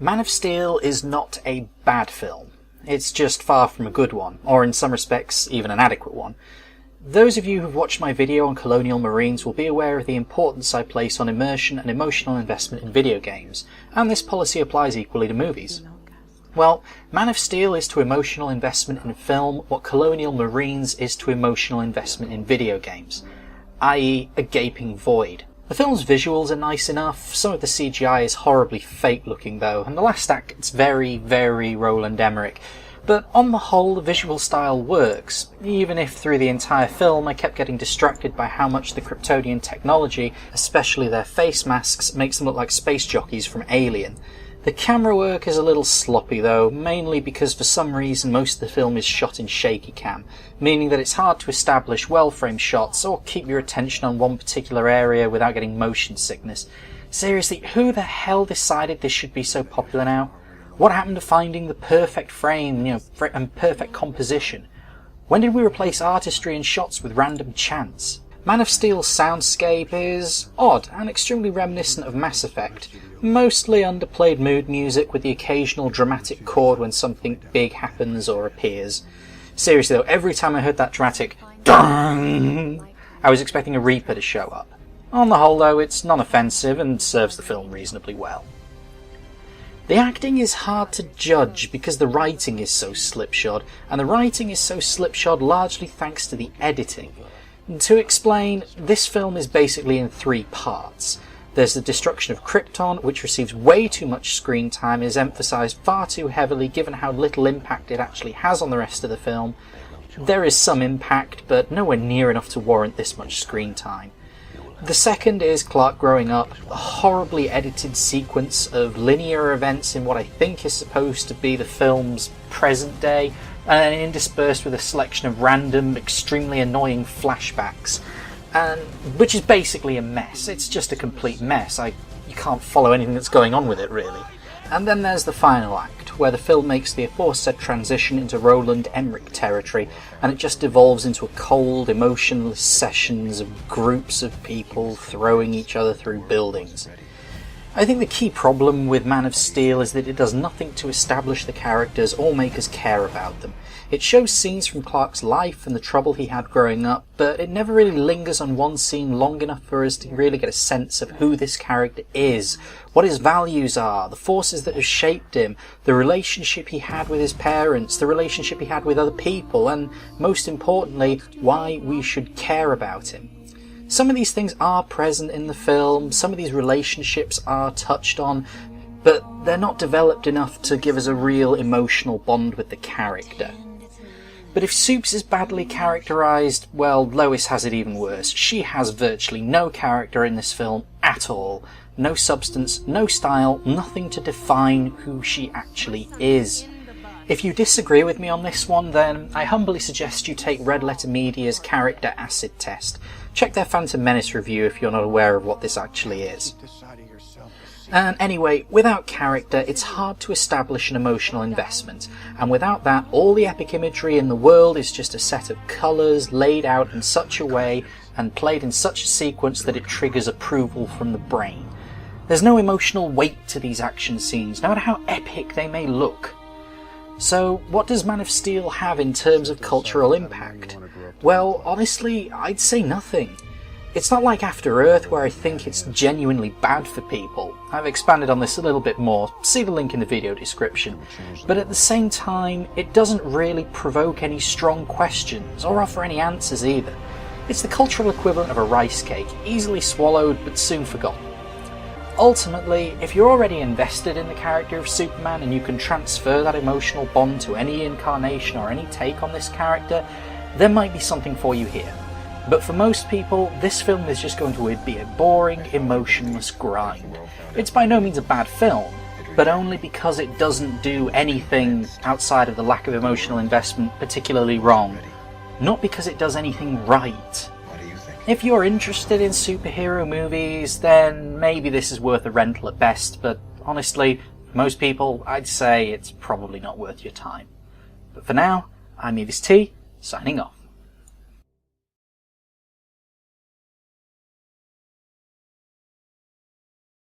Man of Steel is not a bad film. It's just far from a good one, or in some respects, even an adequate one. Those of you who've watched my video on colonial marines will be aware of the importance I place on immersion and emotional investment in video games, and this policy applies equally to movies. Well, Man of Steel is to emotional investment in film what colonial marines is to emotional investment in video games, i.e. a gaping void. The film's visuals are nice enough, some of the CGI is horribly fake looking though, and the last act gets very, very Roland Emmerich. But on the whole, the visual style works, even if through the entire film I kept getting distracted by how much the Kryptonian technology, especially their face masks, makes them look like space jockeys from Alien. The camera work is a little sloppy though, mainly because for some reason most of the film is shot in shaky cam, meaning that it's hard to establish well-framed shots or keep your attention on one particular area without getting motion sickness. Seriously, who the hell decided this should be so popular now? What happened to finding the perfect frame, and perfect composition? When did we replace artistry and shots with random chance? Man of Steel's soundscape is odd and extremely reminiscent of Mass Effect, mostly underplayed mood music with the occasional dramatic chord when something big happens or appears. Seriously though, every time I heard that dramatic dong, I was expecting a Reaper to show up. On the whole though, it's non-offensive and serves the film reasonably well. The acting is hard to judge because the writing is so slipshod, and the writing is so slipshod largely thanks to the editing. To explain, this film is basically in three parts. There's the destruction of Krypton, which receives way too much screen time and is emphasised far too heavily given how little impact it actually has on the rest of the film. There is some impact, but nowhere near enough to warrant this much screen time. The second is Clark growing up, a horribly edited sequence of linear events in what I think is supposed to be the film's present day, and interspersed with a selection of random, extremely annoying flashbacks, which is basically a mess. It's just a complete mess. You can't follow anything that's going on with it, really. And then there's the final act, where the film makes the aforesaid transition into Roland Emmerich territory, and it just devolves into a cold, emotionless sessions of groups of people throwing each other through buildings. I think the key problem with Man of Steel is that it does nothing to establish the characters or make us care about them. It shows scenes from Clark's life and the trouble he had growing up, but it never really lingers on one scene long enough for us to really get a sense of who this character is, what his values are, the forces that have shaped him, the relationship he had with his parents, the relationship he had with other people, and most importantly, why we should care about him. Some of these things are present in the film, some of these relationships are touched on, but they're not developed enough to give us a real emotional bond with the character. But if Soups is badly characterised, well, Lois has it even worse. She has virtually no character in this film at all. No substance, no style, nothing to define who she actually is. If you disagree with me on this one, then I humbly suggest you take Red Letter Media's character acid test. Check their Phantom Menace review if you're not aware of what this actually is. And anyway, without character, it's hard to establish an emotional investment, and without that, all the epic imagery in the world is just a set of colours laid out in such a way and played in such a sequence that it triggers approval from the brain. There's no emotional weight to these action scenes, no matter how epic they may look. So, what does Man of Steel have in terms of cultural impact? Well, honestly, I'd say nothing. It's not like After Earth, where I think it's genuinely bad for people. I've expanded on this a little bit more, see the link in the video description. But at the same time, it doesn't really provoke any strong questions, or offer any answers either. It's the cultural equivalent of a rice cake, easily swallowed but soon forgotten. Ultimately, if you're already invested in the character of Superman and you can transfer that emotional bond to any incarnation or any take on this character, there might be something for you here. But for most people, this film is just going to be a boring, emotionless grind. It's by no means a bad film, but only because it doesn't do anything outside of the lack of emotional investment particularly wrong, not because it does anything right. If you're interested in superhero movies, then maybe this is worth a rental at best, but honestly, for most people, I'd say it's probably not worth your time. But for now, I'm Evis T, signing off.